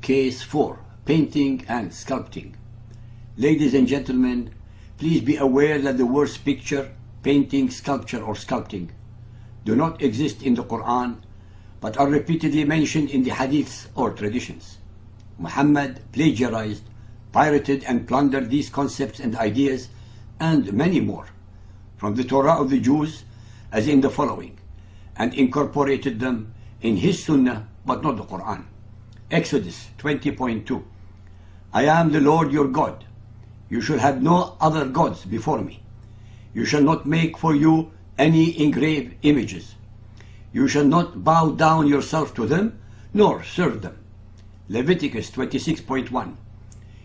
Case 4. Painting and Sculpting. Ladies and gentlemen, please be aware that the words picture, painting, sculpture or sculpting do not exist in the Quran but are repeatedly mentioned in the hadiths or traditions. Muhammad plagiarized, pirated and plundered these concepts and ideas and many more from the Torah of the Jews as in the following, and incorporated them in his Sunnah but not the Quran. Exodus 20.2. I am the Lord your God. You shall have no other gods before me. You shall not make for you any engraved images. You shall not bow down yourself to them, nor serve them. Leviticus 26.1.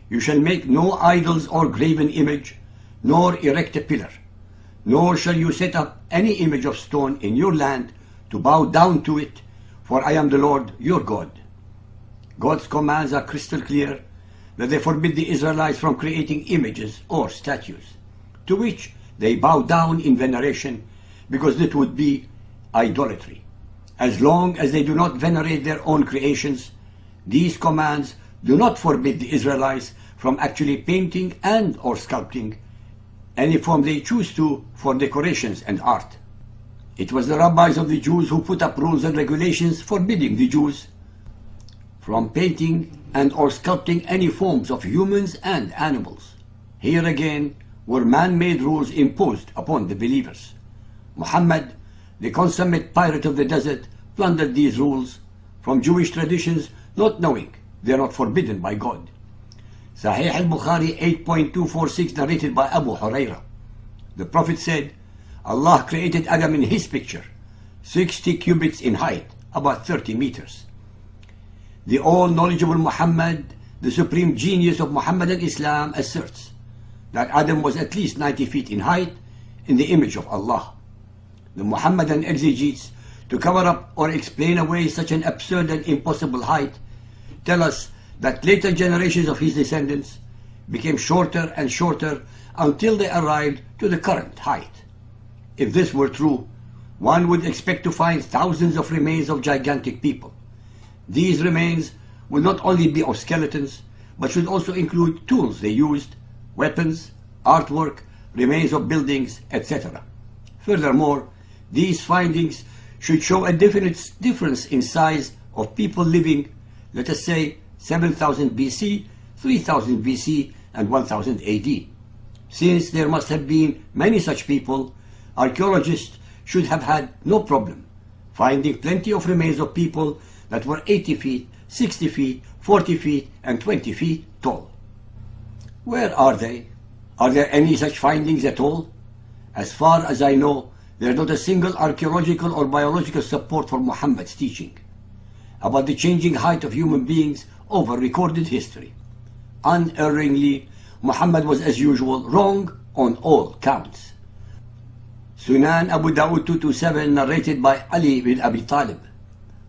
You shall make no idols or graven image, nor erect a pillar, nor shall you set up any image of stone in your land to bow down to it, for I am the Lord your God. God's commands are crystal clear that they forbid the Israelites from creating images or statues, to which they bow down in veneration, because it would be idolatry. As long as they do not venerate their own creations, these commands do not forbid the Israelites from actually painting and or sculpting any form they choose to for decorations and art. It was the rabbis of the Jews who put up rules and regulations forbidding the Jews from painting and or sculpting any forms of humans and animals. Here again were man-made rules imposed upon the believers. Muhammad, the consummate pirate of the desert, plundered these rules from Jewish traditions, not knowing they are not forbidden by God. Sahih al-Bukhari 8.246 narrated by Abu Huraira. The Prophet said, Allah created Adam in his picture, 60 cubits in height, about 30 meters. The all-knowledgeable Muhammad, the supreme genius of Muhammadan Islam, asserts that Adam was at least 90 feet in height in the image of Allah. The Muhammadan exegetes, to cover up or explain away such an absurd and impossible height, tell us that later generations of his descendants became shorter and shorter until they arrived to the current height. If this were true, one would expect to find thousands of remains of gigantic people. These remains will not only be of skeletons, but should also include tools they used, weapons, artwork, remains of buildings, etc. Furthermore, these findings should show a definite difference in size of people living, let us say, 7000 BC, 3000 BC, and 1000 AD. Since there must have been many such people, archaeologists should have had no problem finding plenty of remains of people that were 80 feet, 60 feet, 40 feet, and 20 feet tall. Where are they? Are there any such findings at all? As far as I know, there is not a single archaeological or biological support for Muhammad's teaching about the changing height of human beings over recorded history. Unerringly, Muhammad was as usual wrong on all counts. Sunan Abu Dawud 227 narrated by Ali bin Abi Talib.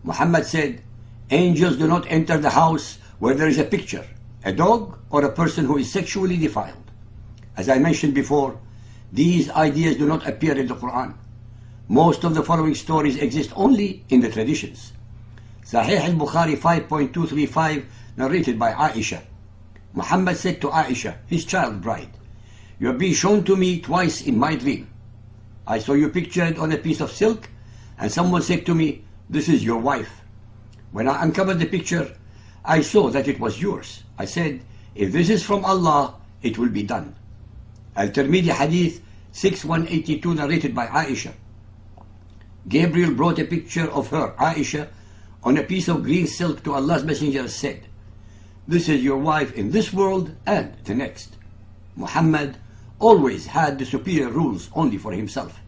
Muhammad said, angels do not enter the house where there is a picture, a dog, or a person who is sexually defiled. As I mentioned before, these ideas do not appear in the Quran. Most of the following stories exist only in the traditions. Sahih al-Bukhari 5.235 narrated by Aisha. Muhammad said to Aisha, his child bride, you have been shown to me twice in my dream. I saw you pictured on a piece of silk, and someone said to me, this is your wife. When I uncovered the picture, I saw that it was yours. I said, if this is from Allah, it will be done. Al-Tirmidhi Hadith 6182 narrated by Aisha. Gabriel brought a picture of her, Aisha, on a piece of green silk to Allah's Messenger, said, this is your wife in this world and the next. Muhammad always had the superior rules only for himself.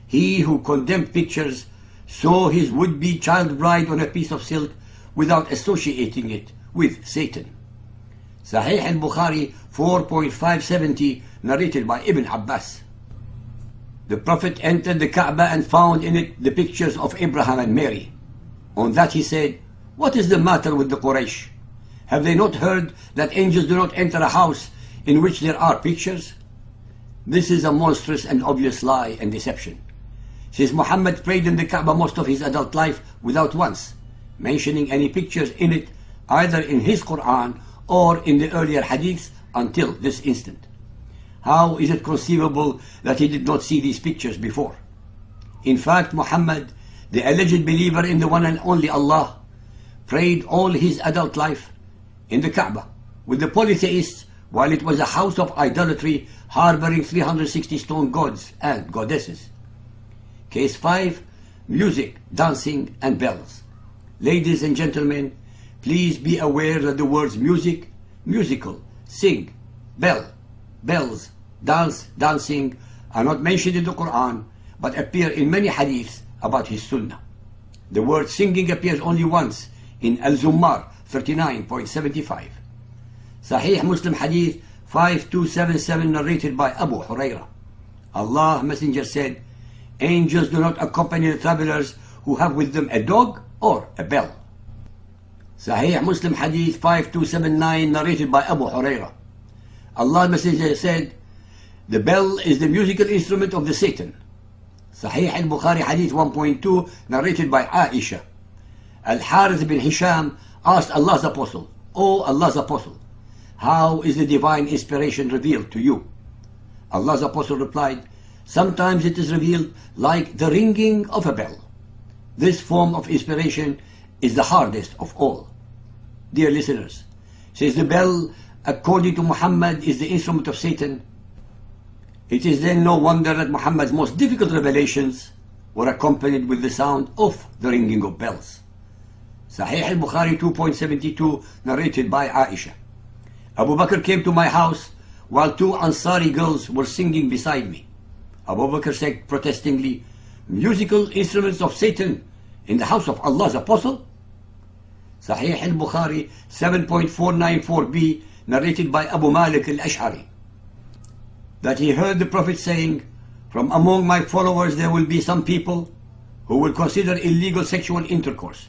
He who condemned pictures saw his would-be child bride on a piece of silk without associating it with Satan. Sahih al-Bukhari 4.570 narrated by Ibn Abbas. The Prophet entered the Kaaba and found in it the pictures of Abraham and Mary. On that he said, what is the matter with the Quraysh? Have they not heard that angels do not enter a house in which there are pictures? This is a monstrous and obvious lie and deception. Since Muhammad prayed in the Kaaba most of his adult life without once mentioning any pictures in it, either in his Quran or in the earlier hadiths until this instant. How is it conceivable that he did not see these pictures before? In fact, Muhammad, the alleged believer in the one and only Allah, prayed all his adult life in the Kaaba with the polytheists while it was a house of idolatry harboring 360 stone gods and goddesses. Case 5. Music, dancing and bells. Ladies and gentlemen, please be aware that the words music, musical, sing, bell, bells, dance, dancing are not mentioned in the Quran but appear in many hadiths about his sunnah. The word singing appears only once in Al-Zummar 39.75. Sahih Muslim Hadith 5277 narrated by Abu Hurairah. Allah Messenger said, angels do not accompany the travelers who have with them a dog or a bell. Sahih Muslim Hadith 5279 narrated by Abu Hurairah. Allah Messenger said, the bell is the musical instrument of the Satan. Sahih al-Bukhari Hadith 1.2 narrated by Aisha. Al-Harith bin Hisham asked Allah's Apostle, O Allah's Apostle, how is the divine inspiration revealed to you? Allah's Apostle replied, sometimes it is revealed like the ringing of a bell. This form of inspiration is the hardest of all. Dear listeners, since the bell, according to Muhammad, is the instrument of Satan, it is then no wonder that Muhammad's most difficult revelations were accompanied with the sound of the ringing of bells. Sahih al-Bukhari 2.72 narrated by Aisha. Abu Bakr came to my house while two Ansari girls were singing beside me. Abu Bakr said protestingly, musical instruments of Satan in the house of Allah's Apostle? Sahih al-Bukhari 7.494b narrated by Abu Malik al-Ash'ari, that he heard the Prophet saying, from among my followers there will be some people who will consider illegal sexual intercourse,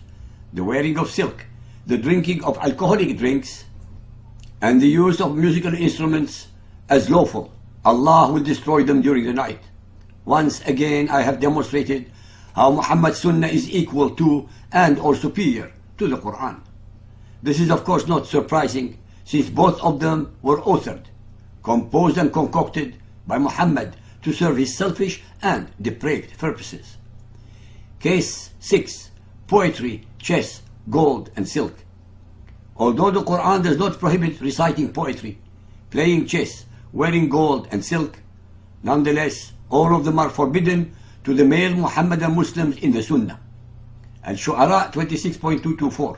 the wearing of silk, the drinking of alcoholic drinks, and the use of musical instruments as lawful. Allah will destroy them during the night. Once again I have demonstrated how Muhammad's Sunnah is equal to and or superior to the Quran. This is of course not surprising, since both of them were authored, composed and concocted by Muhammad to serve his selfish and depraved purposes. Case 6. Poetry, chess, gold and silk. Although the Quran does not prohibit reciting poetry, playing chess, wearing gold and silk, nonetheless all of them are forbidden to the male Muhammadan Muslims in the Sunnah. Al-Shu'ara 26.224.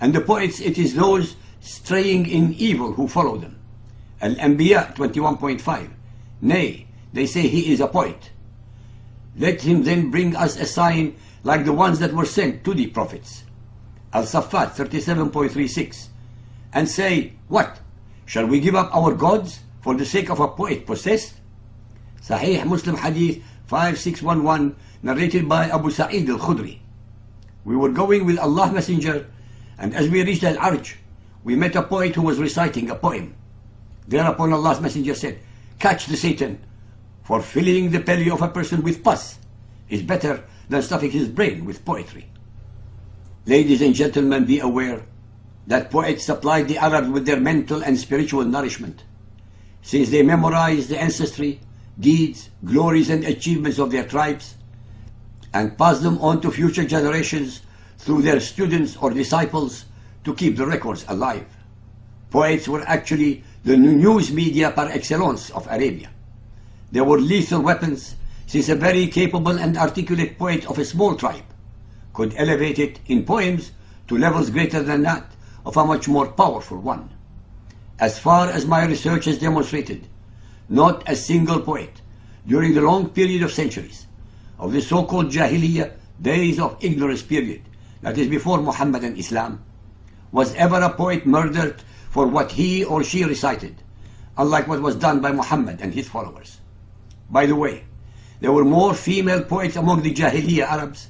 And the poets, it is those straying in evil who follow them. Al-Anbiya 21.5. Nay, they say he is a poet. Let him then bring us a sign like the ones that were sent to the prophets. Al-Saffat 37.36. And say, what? Shall we give up our gods for the sake of a poet possessed? Sahih Muslim Hadith 5611 narrated by Abu Sa'id al-Khudri. We were going with Allah's Messenger, and as we reached Al-Arj, we met a poet who was reciting a poem. Thereupon Allah's Messenger said, catch the Satan, for filling the belly of a person with pus is better than stuffing his brain with poetry. Ladies and gentlemen, be aware that poets supplied the Arabs with their mental and spiritual nourishment, since they memorized the ancestry, deeds, glories and achievements of their tribes, and passed them on to future generations through their students or disciples to keep the records alive. Poets were actually the news media par excellence of Arabia. They were lethal weapons, since a very capable and articulate poet of a small tribe could elevate it in poems to levels greater than that of a much more powerful one. As far as my research has demonstrated, not a single poet during the long period of centuries of the so-called Jahiliyyah, days of ignorance period, that is before Muhammad and Islam, was ever a poet murdered for what he or she recited, unlike what was done by Muhammad and his followers. By the way, there were more female poets among the Jahiliyyah Arabs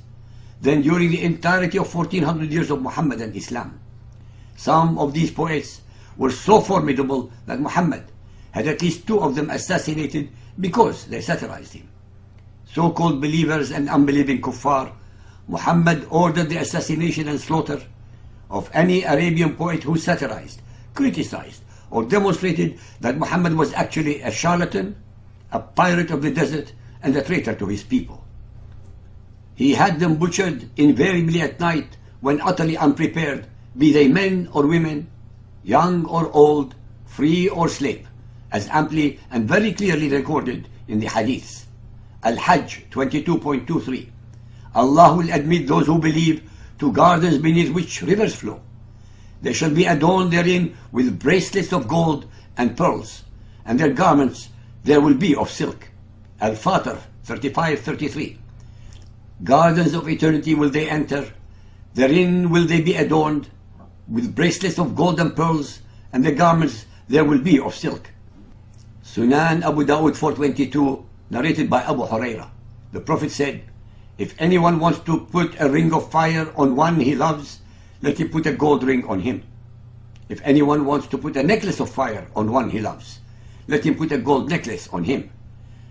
than during the entirety of 1400 years of Muhammad and Islam. Some of these poets were so formidable that Muhammad had at least 2 of them assassinated because they satirized him. So-called believers and unbelieving kuffar, Muhammad ordered the assassination and slaughter of any Arabian poet who satirized, criticized, or demonstrated that Muhammad was actually a charlatan, a pirate of the desert, and a traitor to his people. He had them butchered invariably at night when utterly unprepared, be they men or women, young or old, free or slave, as amply and very clearly recorded in the Hadiths. Al-Hajj 22.23. Allah will admit those who believe to gardens beneath which rivers flow. They shall be adorned therein with bracelets of gold and pearls, and their garments there will be of silk. Al-Fatir 35:33. Gardens of eternity will they enter, therein will they be adorned with bracelets of gold and pearls, and the garments there will be of silk. Sunan Abu Dawud 422, narrated by Abu Huraira. The Prophet said, if anyone wants to put a ring of fire on one he loves, let him put a gold ring on him. If anyone wants to put a necklace of fire on one he loves, let him put a gold necklace on him.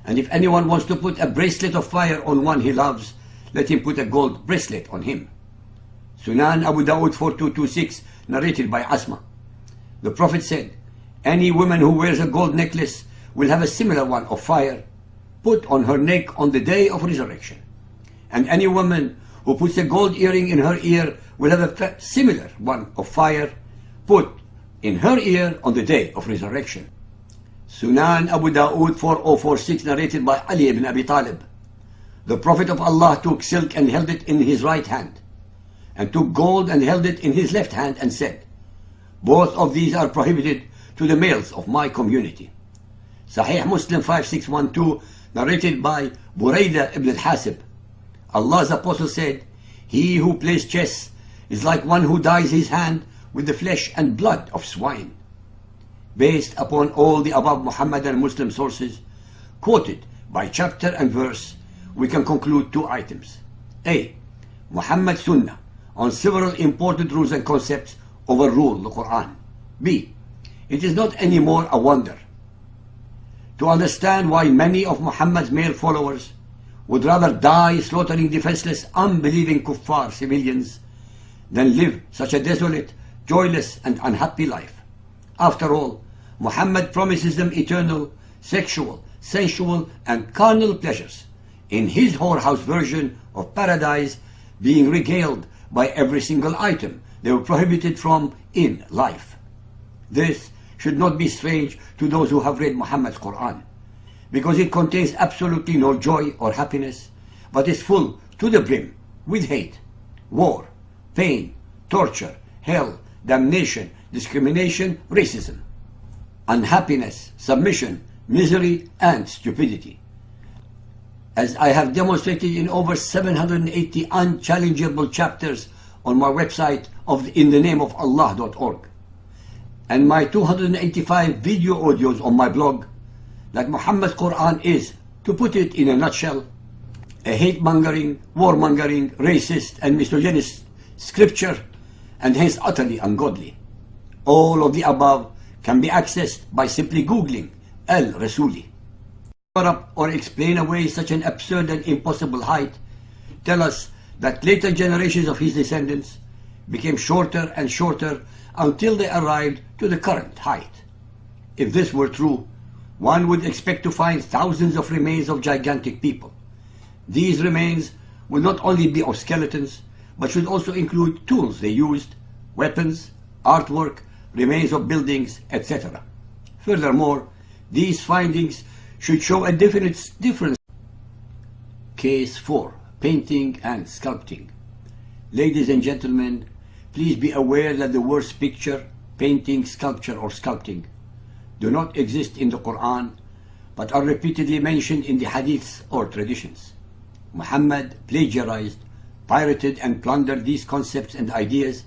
And if anyone wants to put a bracelet of fire on one he loves, let him put a gold bracelet on him. Sunan Abu Dawud 4226, narrated by Asma. The Prophet said, any woman who wears a gold necklace will have a similar one of fire put on her neck on the day of resurrection. And any woman who puts a gold earring in her ear will have a similar one of fire put in her ear on the day of resurrection. Sunan Abu Dawud 4046, narrated by Ali ibn Abi Talib. The Prophet of Allah took silk and held it in his right hand, and took gold and held it in his left hand, and said, both of these are prohibited to the males of my community. Sahih Muslim 5612, narrated by Buraidah ibn al-Hasib. Allah's apostle said, he who plays chess is like one who dyes his hand with the flesh and blood of swine. Based upon all the above Muhammadan Muslim sources, quoted by chapter and verse, we can conclude two items. A. Muhammad's Sunnah on several important rules and concepts overrule the Quran. B. It is not anymore a wonder to understand why many of Muhammad's male followers would rather die slaughtering defenseless, unbelieving kuffar civilians than live such a desolate, joyless and unhappy life. After all, Muhammad promises them eternal, sexual, sensual and carnal pleasures in his whorehouse version of paradise, being regaled by every single item they were prohibited from in life. This should not be strange to those who have read Muhammad's Quran, because it contains absolutely no joy or happiness, but is full to the brim with hate, war, pain, torture, hell, damnation, discrimination, racism, unhappiness, submission, misery, and stupidity. As I have demonstrated in over 780 unchallengeable chapters on my website of inthenameofallah.org, and my 285 video audios on my blog, that Muhammad's Quran is, to put it in a nutshell, a hate-mongering, war-mongering, racist and misogynist scripture, and hence utterly ungodly. All of the above can be accessed by simply Googling Al-Rasuli. Cover up or explain away such an absurd and impossible height, tell us that later generations of his descendants became shorter and shorter until they arrived to the current height. If this were true, one would expect to find thousands of remains of gigantic people. These remains will not only be of skeletons, but should also include tools they used, weapons, artwork, remains of buildings, etc. Furthermore, these findings should show a definite difference. Case 4. Painting and sculpting. Ladies and gentlemen, please be aware that the words picture, painting, sculpture or sculpting do not exist in the Quran, but are repeatedly mentioned in the hadiths or traditions. Muhammad plagiarized, pirated and plundered these concepts and ideas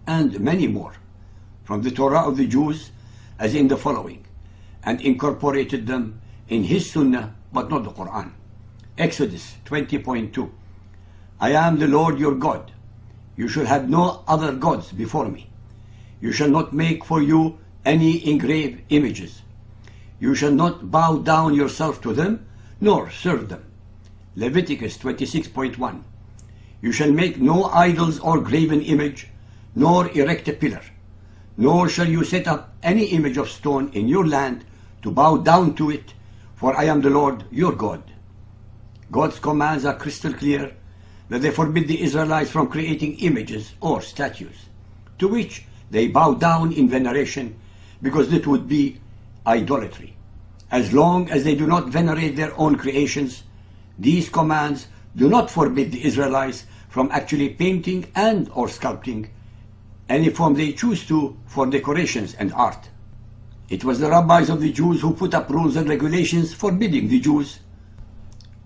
and many more from the Torah of the Jews, as in the following, and incorporated them in his Sunnah, but not the Quran. Exodus 20.2. I am the Lord your God. You shall have no other gods before me. You shall not make for you any engraved images. You shall not bow down yourself to them, nor serve them. Leviticus 26.1. You shall make no idols or graven image, nor erect a pillar, nor shall you set up any image of stone in your land to bow down to it, for I am the Lord your God. God's commands are crystal clear that they forbid the Israelites from creating images or statues, to which they bow down in veneration, because that would be idolatry. As long as they do not venerate their own creations, these commands do not forbid the Israelites from actually painting and or sculpting any form they choose to for decorations and art. It was the rabbis of the Jews who put up rules and regulations forbidding the Jews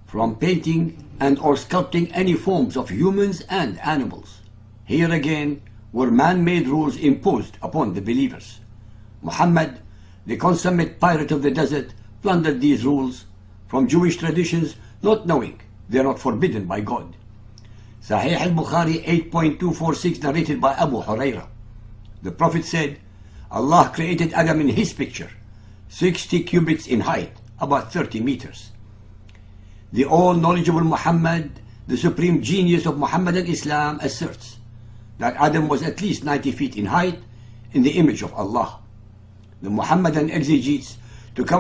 from painting and or sculpting any forms of humans and animals. Here again were man-made rules imposed upon the believers. Muhammad, the consummate pirate of the desert, plundered these rules from Jewish traditions, not knowing they are not forbidden by God. Sahih al-Bukhari 8.246, narrated by Abu Huraira. The Prophet said, Allah created Adam in his picture, 60 cubits in height, about 30 meters. The all-knowledgeable Muhammad, the supreme genius of Muhammadan Islam, asserts that Adam was at least 90 feet in height in the image of Allah. The Muhammadan exegetes to come